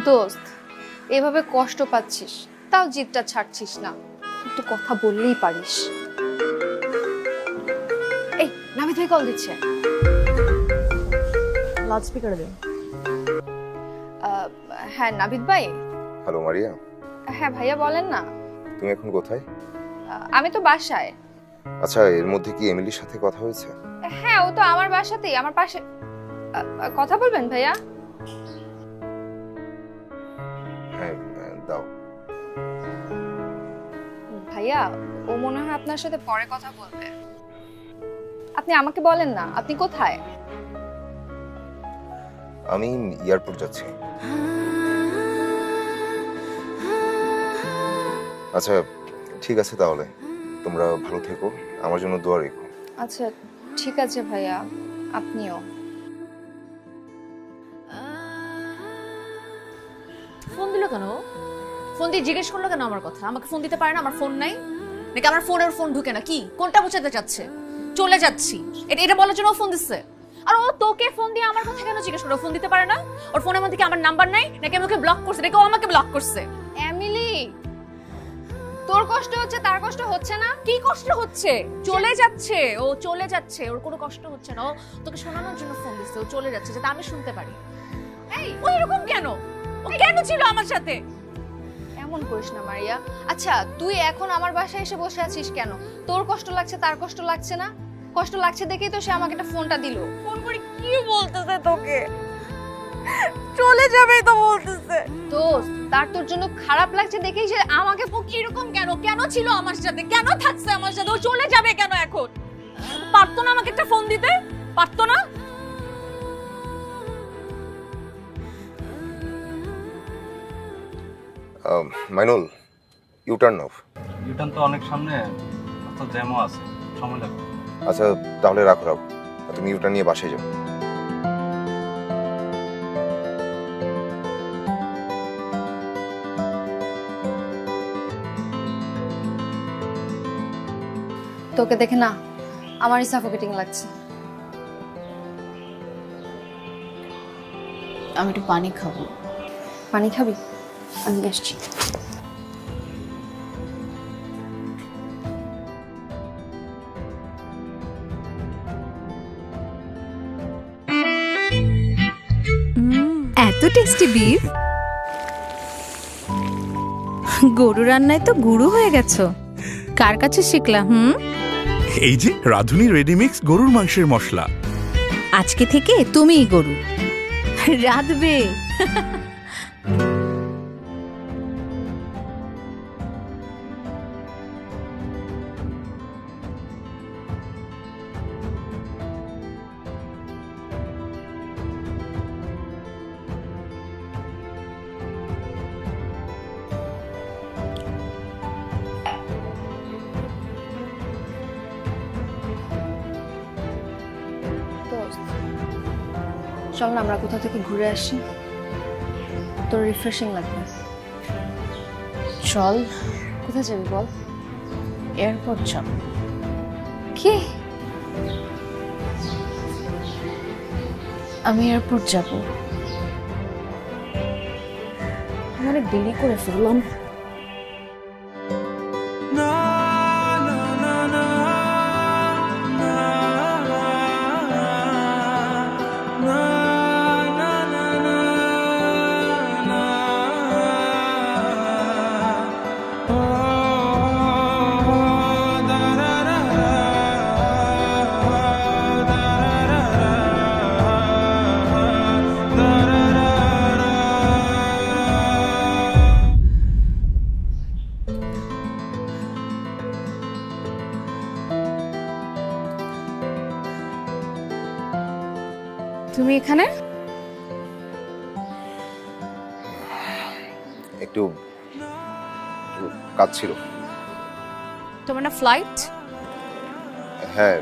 দোস্ত, এভাবে কষ্ট পাচ্ছিস তাও জিদটা ছাড়ছিস না, একটু কথা বললেই পারিস। এই নাবিদ ভাই কল দিচ্ছে। লাউড স্পিকারে দে। হ্যাঁ নাবিদ ভাই। Hello Maria. হ্যাঁ ভাইয়া বলেন না। তুমি এখন কোথায়? আমি তো বাসায়। আচ্ছা, এর মধ্যে কি এমিলির সাথে কথা হয়েছে? হ্যাঁ, ও তো আমার বাসাতেই, আমার পাশে। কথা বলবেন ভাইয়া? হ্যাঁ দাও। ভাইয়া, ও মনে হয় আপনার সাথে পরে কথা বলবে। আপনি আমাকে বলেন না, আপনি কোথায়? আমি এয়ারপোর্ট যাচ্ছি। আচ্ছা ঠিক আছে, তাহলে তোমরা ভালো থেকো, আমার জন্য দোয়া রেখো। আচ্ছা ঠিক আছে ভাইয়া, আপনিও। ফোন দিল কেন? ফোন দিয়ে জিজ্ঞেস করলো কেন আমার কথা? আমাকে ফোন দিতে পারে না? আমার ফোন নাই নাকি আমার ফোনের ফোন ঢুকে না? কি কোনটা বোঝাতে চাচ্ছে? চলে যাচ্ছি এটা বলার জন্য ফোন দিচ্ছে। আর ও তোকে ফোন দিয়ে আমার কথা কেন জিজ্ঞেস করলো? ফোন দিতে পারে না? ওর ফোনের মধ্যে কি আমার নাম্বার নাই নাকি আমাকে ব্লক করছে নাকি ও আমাকে ব্লক করছে? এমিলি, তোর কষ্ট হচ্ছে তার কষ্ট হচ্ছে না? কি কষ্ট হচ্ছে? চলে যাচ্ছে, ও চলে যাচ্ছে, ওর কোনো কষ্ট হচ্ছে না। ও তোকে শোনানোর জন্য ফোন দিচ্ছে, ও চলে যাচ্ছে যাতে আমি শুনতে পারি। এই ও এরকম কেন? ও কেন ছিল আমার সাথে? এমন করিস না মারিয়া। আচ্ছা তুই এখন আমার বাসায় এসে বসে আছিস কেন? তোর কষ্ট লাগছে তার কষ্ট লাগছে না? কষ্ট লাগছে দেখেই তো সে আমাকে একটা ফোনটা দিল। ফোন করে কি বলতেছে তোকে? চলে যাবেই তো বলতেছে। দোস্ত, তার তোর জন্য খারাপ লাগছে দেখেই সে আমাকে ও কিরকম কেন? কেন ছিল আমার সাথে? কেন থাকছে আমার সাথে? ও চলে যাবে কেন এখন? পারতো না আমাকে একটা ফোন দিতে? পারতো না? Mainul, U turn of. ইউটার্ন তো অনেক সামনে, তো জ্যামও আছে, সময় লাগবে। আচ্ছা তাহলে রাখো রাখো, তুমি ইউটার্ন নিয়ে বাসায় যাও। তোকে দেখে না আমারই সাফোকেটিং লাগছে। আমি একটু পানি খাবো। পানি খাবি? আমি আসছি। এত টেস্টি বিফ, গরু রান্নায় তো গুরু হয়ে গেছো। কার কাছে শিখলা? এই যে রাধুনী রেডিমিক্স গরুর মাংসের মশলা। আজকে থেকে তুমিই গরু রাঁধবে। চল না আমরা কোথা থেকে ঘুরে আসি, তোর রিফ্রেশিং লাগবে। চল। কোথায় যাবি বল? এয়ারপোর্ট যাব। কি? আমি এয়ারপোর্ট যাব। অনেক দেরি করে ফেললাম। তুমি এখানে? একটু কাজ ছিল। তোমার না ফ্লাইট? হ্যাঁ,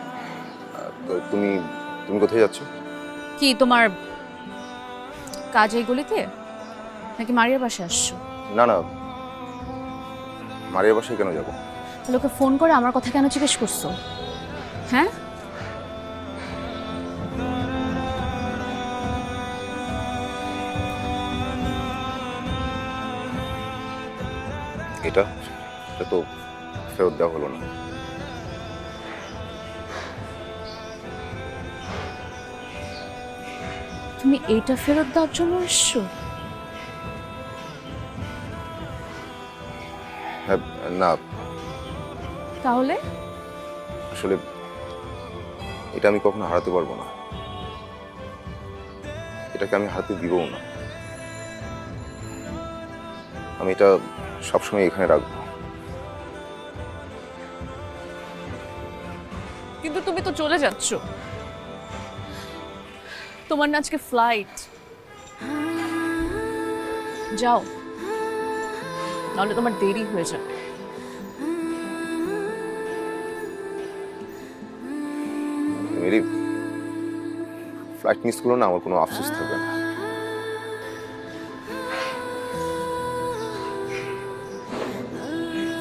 তো তুমি তুমি কোথায় যাচ্ছ? কি তোমার কাজ এই গলিতে নাকি মারিয়ার বাসায় আসছো? না না, মারিয়ার বাসায় কেন যাবো? লোকে ফোন করে আমার কথা কেন জিজ্ঞেস করছো? হ্যাঁ, এটা এটা তো ফেরত দেওয়া হলো না। তুমি এইটা ফেরত দেওয়ার জন্য এসছো? হ্যাঁ, না তাহলে আসলে এটা আমি কখনো হারাতে পারবো না, এটাকে আমি হারাতে দিবও না। আমি এটা সবসময় এখানে রাখবো। কিন্তু তুমি তো চলে যাচ্ছ, তোমার না আজকে ফ্লাইট। যাও, নাহলে তোমার দেরি হয়ে যাবে। মেরি, ফ্লাইট মিস করলো না, আমার কোনো আফসোস থাকবে না।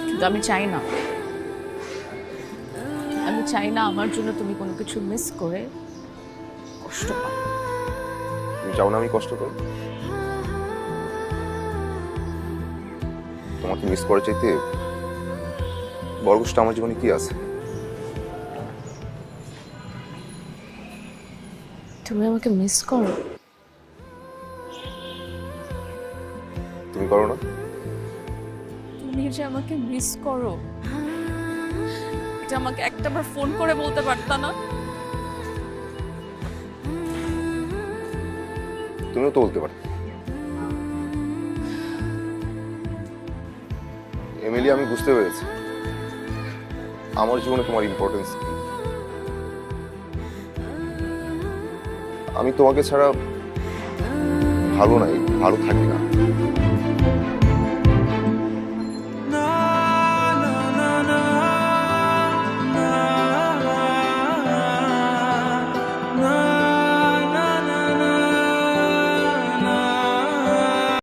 কিন্তু আমি চাই না, আমি চাই না আমার জন্য তুমি কোনো কিছু মিস করে কষ্ট পাও। তুমি চাও না আমি কষ্ট করি? তোমাকে মিস করে চাইতে বড় কষ্ট আমার জীবনে কি আছে? তুমি আমাকে মিস করো? তুমি করো না? তুমি যে আমাকে মিস করো এটা আমাকে একটাবার ফোন করে বলতে পারতা না? তুমিও তো বলতে পারো। এমিলি, আমি বুঝতে পেরেছি আমার জীবনে তোমার ইম্পর্টেন্স কি। আমি তোমাকে ছাড়া ভালো নাই, ভালো থাকি না।